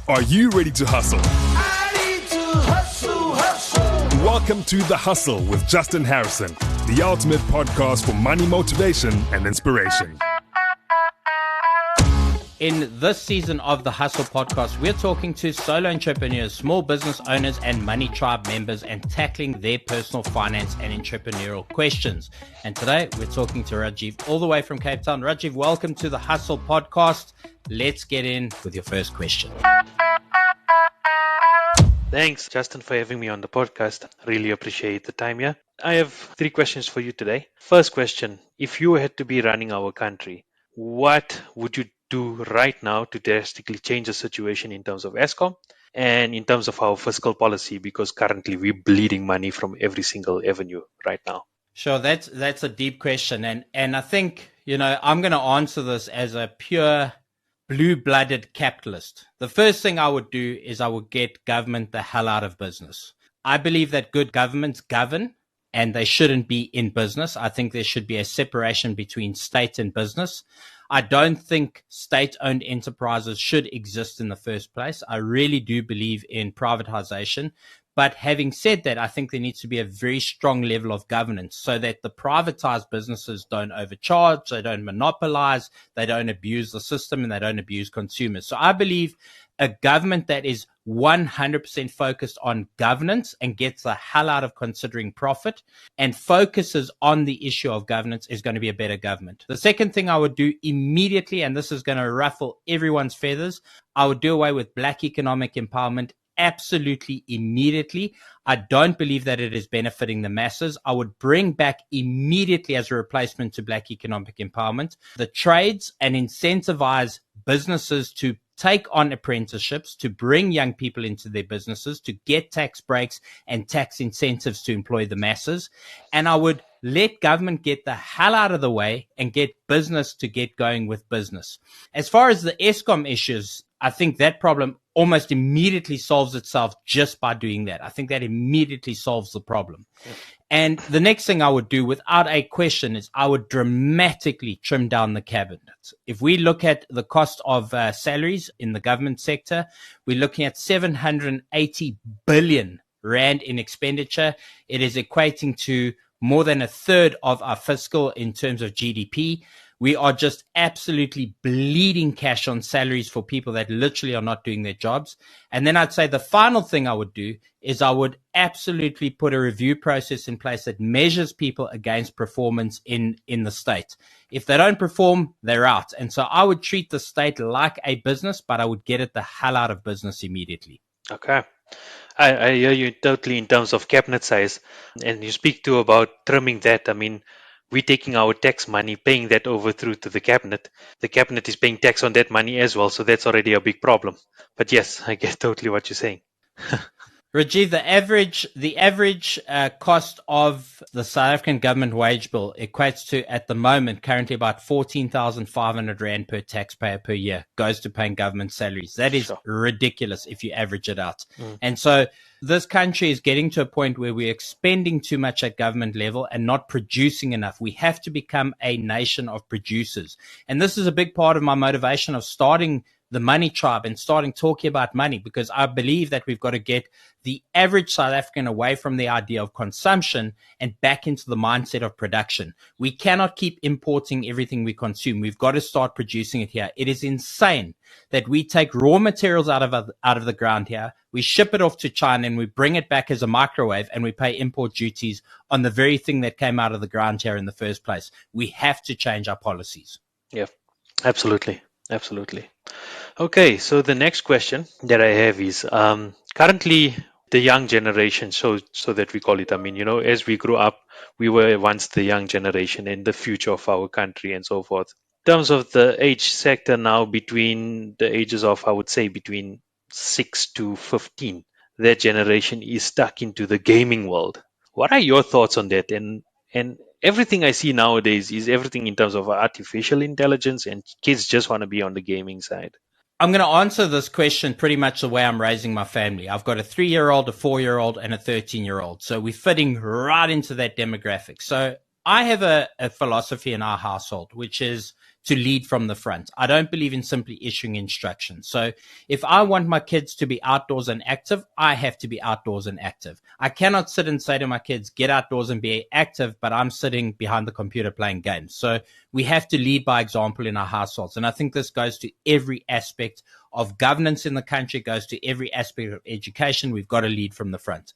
Are you ready to hustle? I need to hustle. Welcome to The Hustle with Justin Harrison, the ultimate podcast for money motivation and inspiration. In this season of the Hustle podcast, we're talking to solo entrepreneurs, small business owners, and Money Tribe members and tackling their personal finance and entrepreneurial questions. And today we're talking to Rajiv all the way from Cape Town. Rajiv, welcome to the Hustle podcast. Let's get in with your first question. Thanks, Justin, for having me on the podcast. Really appreciate the time here. I have 3 questions for you today. First question, if you had to be running our country, what would you do right now to drastically change the situation in terms of Eskom and in terms of our fiscal policy? Because currently we're bleeding money from every single avenue right now. Sure, that's a deep question. And I think, I'm going to answer this as a pure blue-blooded capitalist. The first thing I would do is I would get government the hell out of business. I believe that good governments govern and they shouldn't be in business. I think there should be a separation between state and business. I don't think state-owned enterprises should exist in the first place. I really do believe in privatization. But having said that, I think there needs to be a very strong level of governance so that the privatized businesses don't overcharge, they don't monopolize, they don't abuse the system, and they don't abuse consumers. So I believe a government that is 100% focused on governance and gets the hell out of considering profit and focuses on the issue of governance is going to be a better government. The second thing I would do immediately, and this is going to ruffle everyone's feathers, I would do away with black economic empowerment. Absolutely immediately. I don't believe that it is benefiting the masses. I would bring back immediately as a replacement to black economic empowerment the trades and incentivize businesses to take on apprenticeships, to bring young people into their businesses, to get tax breaks and tax incentives to employ the masses. And I would let government get the hell out of the way and get business to get going with business. As far as the Eskom issues, I think that problem almost immediately solves itself just by doing that. I think that immediately solves the problem. Yeah. And the next thing I would do without a question is I would dramatically trim down the cabinet. If we look at the cost of salaries in the government sector, we're looking at 780 billion rand in expenditure. It is equating to more than a third of our fiscal in terms of GDP. We are just absolutely bleeding cash on salaries for people that literally are not doing their jobs. And then I'd say the final thing I would do is I would absolutely put a review process in place that measures people against performance in the state. If they don't perform, they're out. And so I would treat the state like a business, but I would get it the hell out of business immediately. Okay. I hear you totally in terms of cabinet size. And you speak to about trimming that. I mean, we're taking our tax money, paying that over through to the cabinet. The cabinet is paying tax on that money as well, so that's already a big problem. But yes, I get totally what you're saying. Rajiv, the average cost of the South African government wage bill equates to, at the moment, currently about 14,500 Rand per taxpayer per year goes to paying government salaries. That is ridiculous if you average it out. And so this country is getting to a point where we're expending too much at government level and not producing enough. We have to become a nation of producers. And this is a big part of my motivation of starting the Money Tribe and starting talking about money, because I believe that we've got to get the average South African away from the idea of consumption and back into the mindset of production. We cannot keep importing everything we consume. We've got to start producing it here. It is insane that we take raw materials out of the ground here, we ship it off to China, and we bring it back as a microwave, and we pay import duties on the very thing that came out of the ground here in the first place. We have to change our policies. Yeah, absolutely. Okay, so the next question that I have is currently the young generation, so that we call it, as we grew up, we were once the young generation and the future of our country and so forth. In terms of the age sector now, between the ages of, I would say, between 6 to 15, that generation is stuck into the gaming world. What are your thoughts on that? And everything I see nowadays is everything in terms of artificial intelligence, and kids just want to be on the gaming side. I'm going to answer this question pretty much the way I'm raising my family. I've got a 3-year-old, a 4-year-old, and a 13-year-old. So we're fitting right into that demographic. So I have a philosophy in our household, which is to lead from the front. I don't believe in simply issuing instructions. So if I want my kids to be outdoors and active, I have to be outdoors and active. I cannot sit and say to my kids, get outdoors and be active, but I'm sitting behind the computer playing games. So we have to lead by example in our households. And I think this goes to every aspect of governance in the country, goes to every aspect of education. We've got to lead from the front.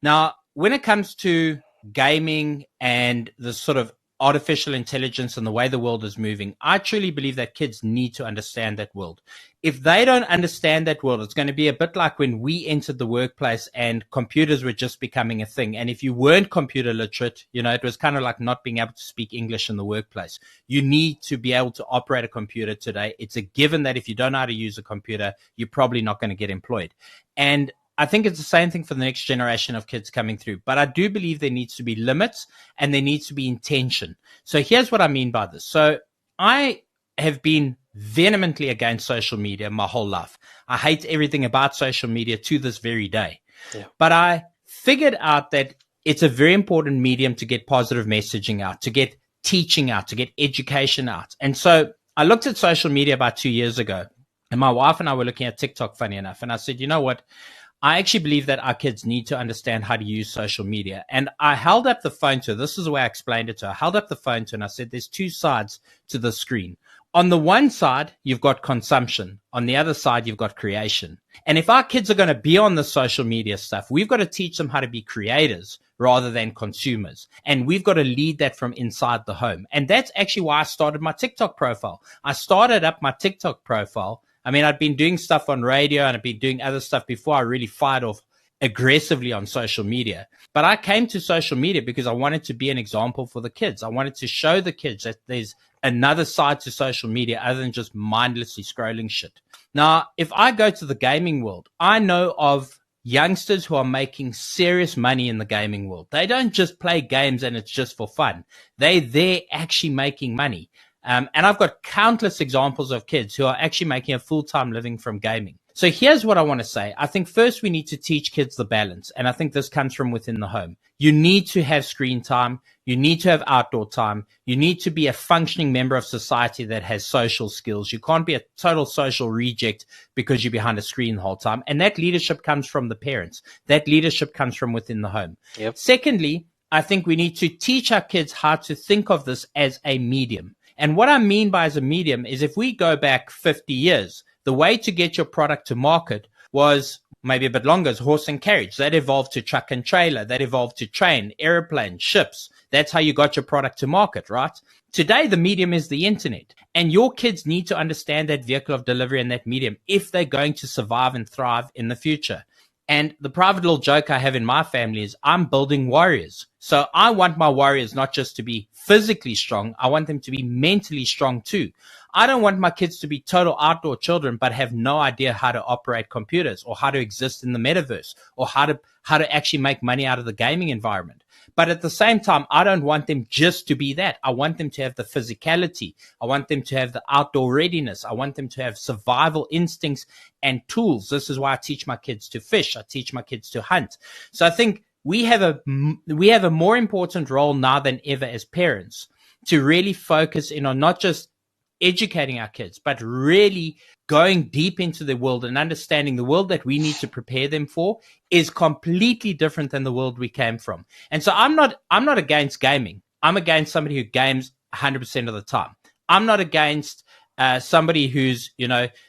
Now, when it comes to gaming and the sort of artificial intelligence and the way the world is moving, I truly believe that kids need to understand that world. If they don't understand that world, it's going to be a bit like when we entered the workplace and computers were just becoming a thing. And if you weren't computer literate, it was kind of like not being able to speak English in the workplace. You need to be able to operate a computer today. It's a given that if you don't know how to use a computer, you're probably not going to get employed. And I think it's the same thing for the next generation of kids coming through. But I do believe there needs to be limits and there needs to be intention. So here's what I mean by this. So I have been vehemently against social media my whole life. I hate everything about social media to this very day. Yeah. But I figured out that it's a very important medium to get positive messaging out, to get teaching out, to get education out. And so I looked at social media about 2 years ago, and my wife and I were looking at TikTok, funny enough. And I said, you know what? I actually believe that our kids need to understand how to use social media. And I held up the phone to her. This is the way I explained it to her. I held up the phone to her and I said, there's two sides to the screen. On the one side, you've got consumption. On the other side, you've got creation. And if our kids are going to be on the social media stuff, we've got to teach them how to be creators rather than consumers. And we've got to lead that from inside the home. And that's actually why I started my TikTok profile. I started up my TikTok profile. I mean, I'd been doing stuff on radio and I'd been doing other stuff before I really fired off aggressively on social media. But I came to social media because I wanted to be an example for the kids. I wanted to show the kids that there's another side to social media other than just mindlessly scrolling shit. Now, if I go to the gaming world, I know of youngsters who are making serious money in the gaming world. They don't just play games and it's just for fun. They're actually making money. And I've got countless examples of kids who are actually making a full-time living from gaming. So here's what I want to say. I think first we need to teach kids the balance. And I think this comes from within the home. You need to have screen time. You need to have outdoor time. You need to be a functioning member of society that has social skills. You can't be a total social reject because you're behind a screen the whole time. And that leadership comes from the parents. That leadership comes from within the home. Yep. Secondly, I think we need to teach our kids how to think of this as a medium. And what I mean by as a medium is if we go back 50 years, the way to get your product to market was maybe a bit longer, is horse and carriage. That evolved to truck and trailer. That evolved to train, airplane, ships. That's how you got your product to market, right? Today, the medium is the internet. And your kids need to understand that vehicle of delivery and that medium if they're going to survive and thrive in the future. And the private little joke I have in my family is I'm building warriors. So I want my warriors not just to be physically strong. I want them to be mentally strong too. I don't want my kids to be total outdoor children, but have no idea how to operate computers or how to exist in the metaverse or how to actually make money out of the gaming environment. But at the same time, I don't want them just to be that. I want them to have the physicality. I want them to have the outdoor readiness. I want them to have survival instincts and tools. This is why I teach my kids to fish. I teach my kids to hunt. So I think we have a more important role now than ever as parents to really focus in on not just educating our kids, but really going deep into the world and understanding the world that we need to prepare them for is completely different than the world we came from. And so I'm not against gaming. I'm against somebody who games 100% of the time. I'm not against somebody who's,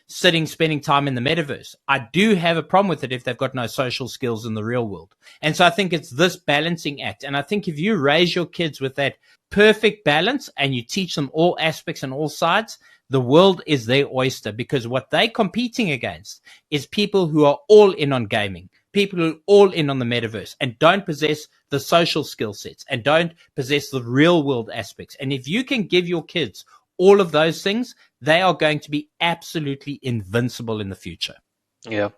spending time in the metaverse. I do have a problem with it if they've got no social skills in the real world. And so I think it's this balancing act. And I think if you raise your kids with that perfect balance and you teach them all aspects and all sides, the world is their oyster, because what they're competing against is people who are all in on gaming, people who are all in on the metaverse and don't possess the social skill sets and don't possess the real world aspects. And if you can give your kids all of those things, they are going to be absolutely invincible in the future. Yeah.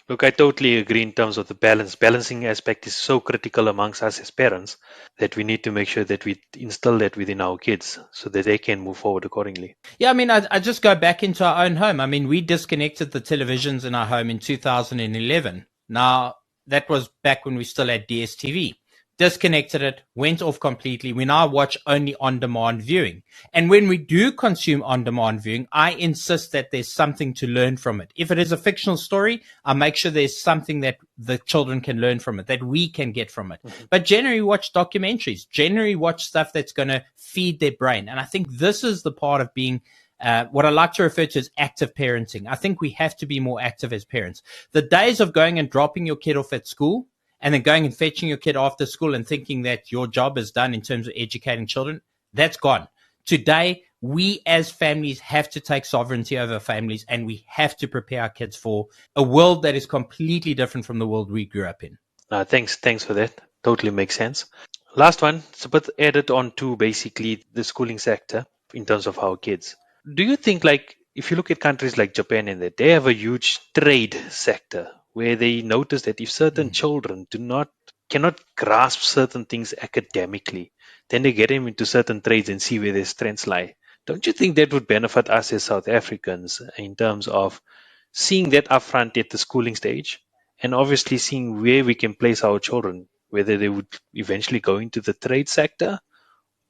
Look, I totally agree in terms of the balancing aspect is so critical amongst us as parents that we need to make sure that we instill that within our kids so that they can move forward accordingly. Yeah, I mean, I just go back into our own home. I mean, we disconnected the televisions in our home in 2011. Now, that was back when we still had DSTV. disconnected it, went off completely. We now watch only on-demand viewing. And when we do consume on-demand viewing, I insist that there's something to learn from it. If it is a fictional story, I make sure there's something that the children can learn from it, that we can get from it. But generally watch documentaries, generally watch stuff that's going to feed their brain. And I think this is the part of being what I like to refer to as active parenting. I think we have to be more active as parents. The days of going and dropping your kid off at school and then going and fetching your kid after school and thinking that your job is done in terms of educating children, that's gone. Today, we as families have to take sovereignty over families, and we have to prepare our kids for a world that is completely different from the world we grew up in. Thanks for that. Totally makes sense. Last one, so but added on to basically the schooling sector in terms of our kids. Do you think, like, if you look at countries like Japan and that, they have a huge trade sector where they notice that if certain children cannot grasp certain things academically, then they get them into certain trades and see where their strengths lie. Don't you think that would benefit us as South Africans in terms of seeing that upfront at the schooling stage, and obviously seeing where we can place our children, whether they would eventually go into the trade sector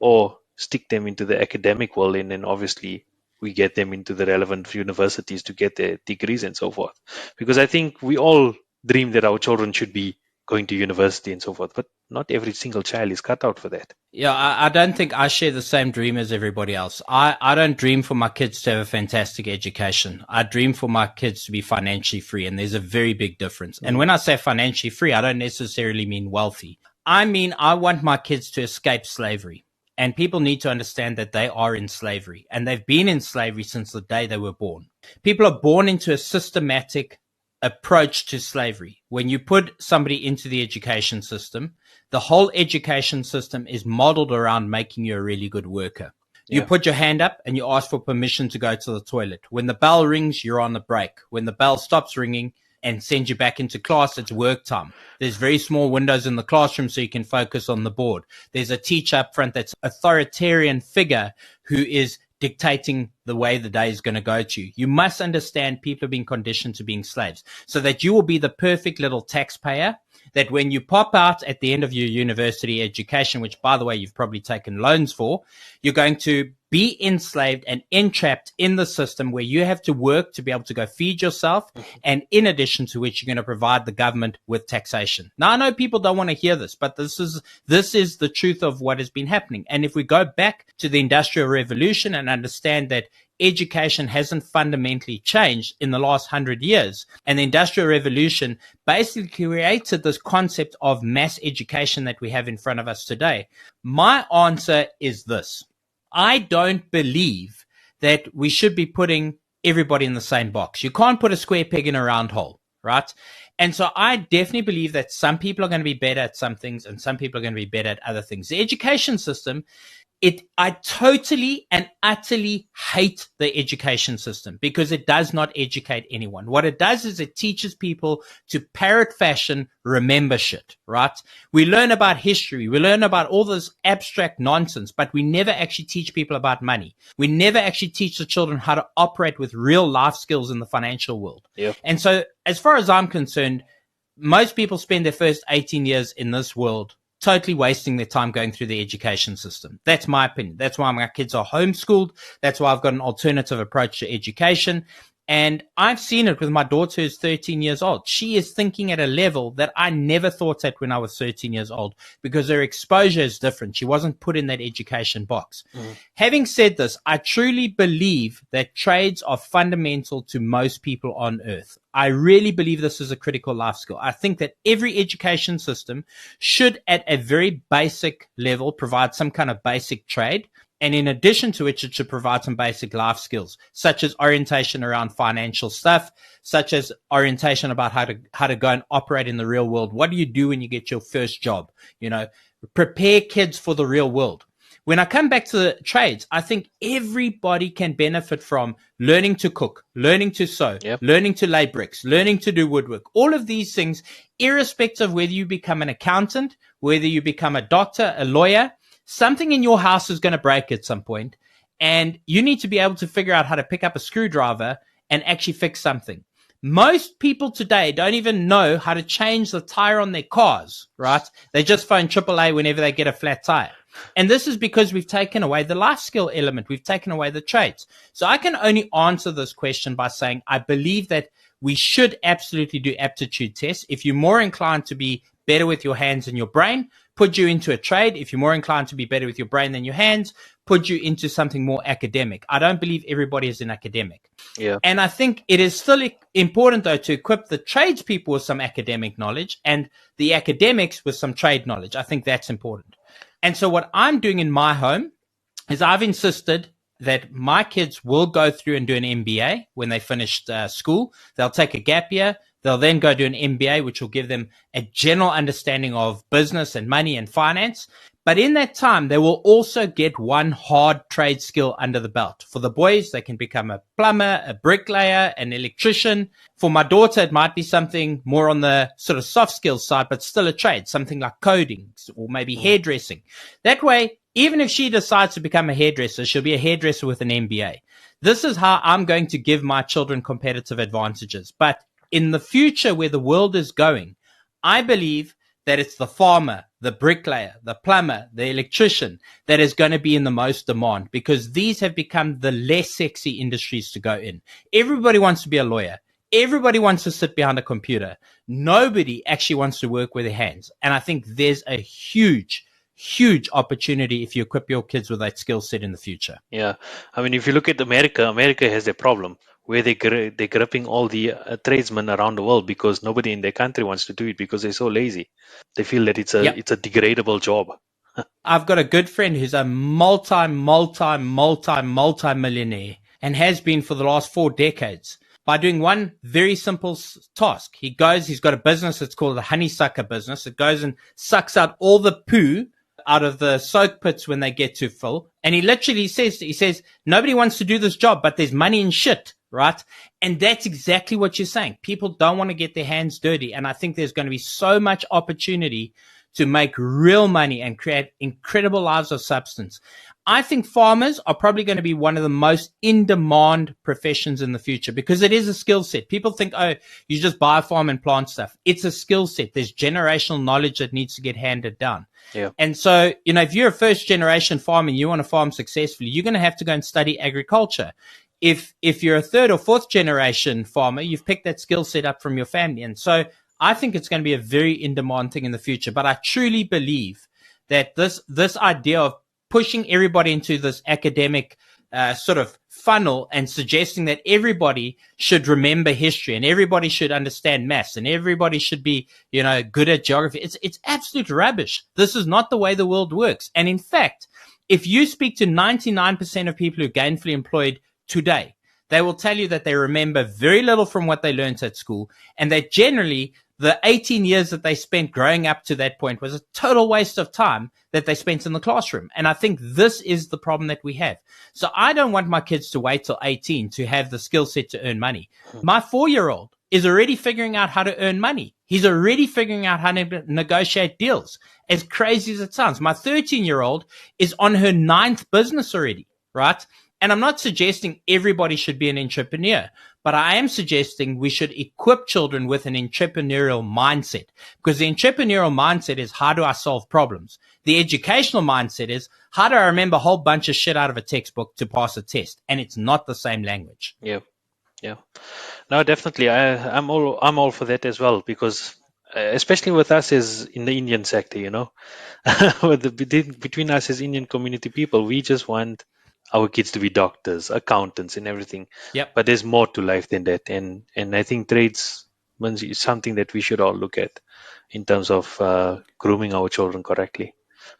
or stick them into the academic world, and then obviously we get them into the relevant universities to get their degrees and so forth? Because I think we all dream that our children should be going to university and so forth, but not every single child is cut out for that. Yeah, I don't think I share the same dream as everybody else. I don't dream for my kids to have a fantastic education. I dream for my kids to be financially free, and there's a very big difference. And when I say financially free, I don't necessarily mean wealthy. I mean, I want my kids to escape slavery. And people need to understand that they are in slavery, and they've been in slavery since the day they were born. People are born into a systematic approach to slavery. When you put somebody into the education system, the whole education system is modeled around making you a really good worker. You put your hand up and you ask for permission to go to the toilet. When the bell rings, you're on the break. When the bell stops ringing and sends you back into class, it's work time. There's very small windows in the classroom so you can focus on the board. There's a teacher up front that's authoritarian figure who is dictating the way the day is going to go to you. You must understand people are being conditioned to being slaves so that you will be the perfect little taxpayer that when you pop out at the end of your university education, which, by the way, you've probably taken loans for, you're going to be enslaved and entrapped in the system where you have to work to be able to go feed yourself. And in addition to which, you're going to provide the government with taxation. Now, I know people don't want to hear this, but this is the truth of what has been happening. And if we go back to the Industrial Revolution and understand that education hasn't fundamentally changed in the last 100 years. And the Industrial Revolution basically created this concept of mass education that we have in front of us today. My answer is this. I don't believe that we should be putting everybody in the same box. You can't put a square peg in a round hole, right? And so I definitely believe that some people are going to be better at some things and some people are going to be better at other things. The education system, I totally and utterly hate the education system because it does not educate anyone. What it does is it teaches people to parrot fashion remember shit, right? We learn about history. We learn about all this abstract nonsense, but we never actually teach people about money. We never actually teach the children how to operate with real life skills in the financial world. Yep. And so as far as I'm concerned, most people spend their first 18 years in this world totally wasting their time going through the education system. That's my opinion. That's why my kids are homeschooled. That's why I've got an alternative approach to education. And I've seen it with my daughter who's 13 years old. She is thinking at a level that I never thought at when I was 13 years old because her exposure is different. She wasn't put in that education box. Having said this, I truly believe that trades are fundamental to most people on earth. I really believe this is a critical life skill. I think that every education system should at a very basic level provide some kind of basic trade. And in addition to which, it should provide some basic life skills, such as orientation around financial stuff, such as orientation about how to go and operate in the real world. What do you do when you get your first job? You know, prepare kids for the real world. When I come back to the trades, I think everybody can benefit from learning to cook, learning to sew, learning to lay bricks, learning to do woodwork, all of these things, irrespective of whether you become an accountant, whether you become a doctor, a lawyer. Something in your house is going to break at some point, and you need to be able to figure out how to pick up a screwdriver and actually fix something. Most people today don't even know how to change the tire on their cars, right? They just phone AAA whenever they get a flat tire. And this is because we've taken away the life skill element. We've taken away the trades. So I can only answer this question by saying I believe that we should absolutely do aptitude tests. If you're more inclined to be better with your hands and your brain, put you into a trade. If you're more inclined to be better with your brain than your hands, put you into something more academic. I don't believe everybody is an academic. Yeah. And I think it is still important, though, to equip the tradespeople with some academic knowledge and the academics with some trade knowledge. I think that's important. And so what I'm doing in my home is I've insisted that my kids will go through and do an MBA when they finish school. They'll take a gap year. They'll then go do an MBA, which will give them a general understanding of business and money and finance. But in that time, they will also get one hard trade skill under the belt. For the boys, they can become a plumber, a bricklayer, an electrician. For my daughter, it might be something more on the sort of soft skills side, but still a trade, something like coding or maybe hairdressing. That way, even if she decides to become a hairdresser, she'll be a hairdresser with an MBA. This is how I'm going to give my children competitive advantages. But in the future where the world is going, I believe that it's the farmer, the bricklayer, the plumber, the electrician that is going to be in the most demand, because these have become the less sexy industries to go in. Everybody wants to be a lawyer. Everybody wants to sit behind a computer. Nobody actually wants to work with their hands. And I think there's a huge opportunity if you equip your kids with that skill set in the future. Yeah. I mean, if you look at America has a problem where they're gripping all the tradesmen around the world because nobody in their country wants to do it because they're so lazy. They feel that it's a degradable job. I've got a good friend who's a multi-millionaire and has been for the last 4 decades by doing one very simple task. He's got a business that's called the honeysucker business. It goes and sucks out all the poo out of the soak pits when they get too full. And he literally says, nobody wants to do this job, but there's money in shit, right? And that's exactly what you're saying. People don't want to get their hands dirty. And I think there's going to be so much opportunity to make real money and create incredible lives of substance. I think farmers are probably going to be one of the most in-demand professions in the future because it is a skill set. People think, oh, you just buy a farm and plant stuff. It's a skill set. There's generational knowledge that needs to get handed down. Yeah. And so, if you're a first-generation farmer and you want to farm successfully, you're going to have to go and study agriculture. If you're a third or fourth-generation farmer, you've picked that skill set up from your family. And so I think it's going to be a very in-demand thing in the future. But I truly believe that this idea of pushing everybody into this academic sort of funnel and suggesting that everybody should remember history and everybody should understand maths and everybody should be, good at geography. It's absolute rubbish. This is not the way the world works. And in fact, if you speak to 99% of people who are gainfully employed today, they will tell you that they remember very little from what they learned at school and that generally the 18 years that they spent growing up to that point was a total waste of time that they spent in the classroom. And I think this is the problem that we have. So I don't want my kids to wait till 18 to have the skill set to earn money. My 4-year-old is already figuring out how to earn money. He's already figuring out how to negotiate deals. As crazy as it sounds, my 13-year-old is on her 9th business already, right? And I'm not suggesting everybody should be an entrepreneur, but I am suggesting we should equip children with an entrepreneurial mindset, because the entrepreneurial mindset is how do I solve problems? The educational mindset is how do I remember a whole bunch of shit out of a textbook to pass a test? And it's not the same language. Yeah. No, definitely. I'm all for that as well, because especially with us as in the Indian sector, between us as Indian community people, we just want our kids to be doctors, accountants, and everything. Yep. But there's more to life than that, and I think tradesmen is something that we should all look at in terms of grooming our children correctly.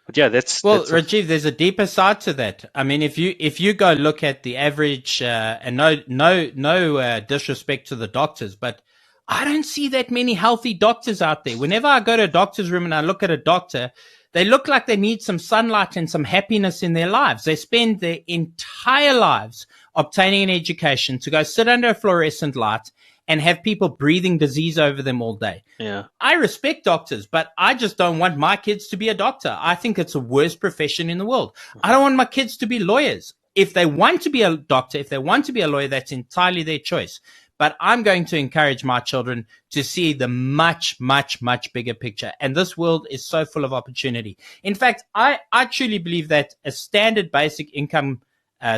But yeah, Rajiv, there's a deeper side to that. I mean, if you go look at the average, and no disrespect to the doctors, but I don't see that many healthy doctors out there. Whenever I go to a doctor's room and I look at a doctor, they look like they need some sunlight and some happiness in their lives. They spend their entire lives obtaining an education to go sit under a fluorescent light and have people breathing disease over them all day. Yeah. I respect doctors, but I just don't want my kids to be a doctor. I think it's the worst profession in the world. I don't want my kids to be lawyers. If they want to be a doctor, if they want to be a lawyer, that's entirely their choice. but I'm going to encourage my children to see the much, much, much bigger picture. And this world is so full of opportunity. In fact, I truly believe that a standard basic income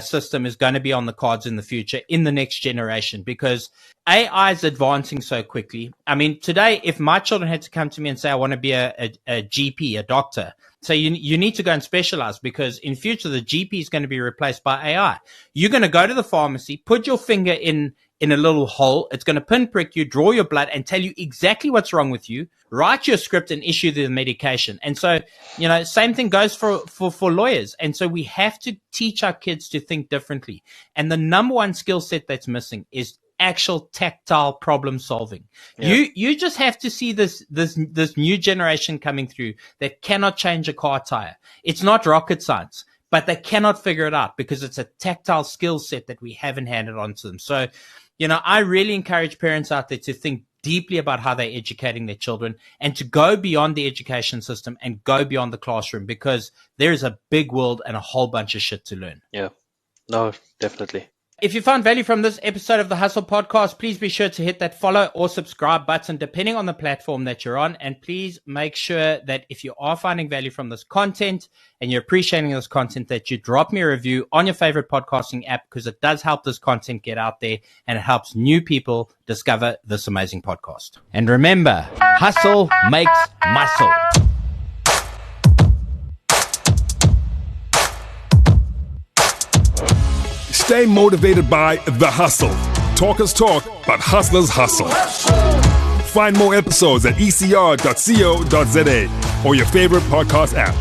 system is going to be on the cards in the future, in the next generation, because AI is advancing so quickly. I mean, today, if my children had to come to me and say, I want to be a GP, a doctor, so you need to go and specialize, because in future, the GP is going to be replaced by AI. You're going to go to the pharmacy, put your finger in a little hole. It's going to pinprick you, draw your blood, and tell you exactly what's wrong with you, write your script, and issue the medication. And so, same thing goes for lawyers. And so we have to teach our kids to think differently. And the number one skill set that's missing is actual tactile problem solving. Yeah. You just have to see this new generation coming through that cannot change a car tire. It's not rocket science, but they cannot figure it out because it's a tactile skill set that we haven't handed on to them. So, I really encourage parents out there to think deeply about how they're educating their children and to go beyond the education system and go beyond the classroom, because there is a big world and a whole bunch of shit to learn. Yeah, no, definitely. If you found value from this episode of the Hustle Podcast, please be sure to hit that follow or subscribe button, depending on the platform that you're on. And please make sure that if you are finding value from this content and you're appreciating this content, that you drop me a review on your favorite podcasting app, because it does help this content get out there and it helps new people discover this amazing podcast. And remember, hustle makes muscle. Stay motivated by The Hustle. Talkers talk, but hustlers hustle. Find more episodes at ecr.co.za or your favorite podcast app.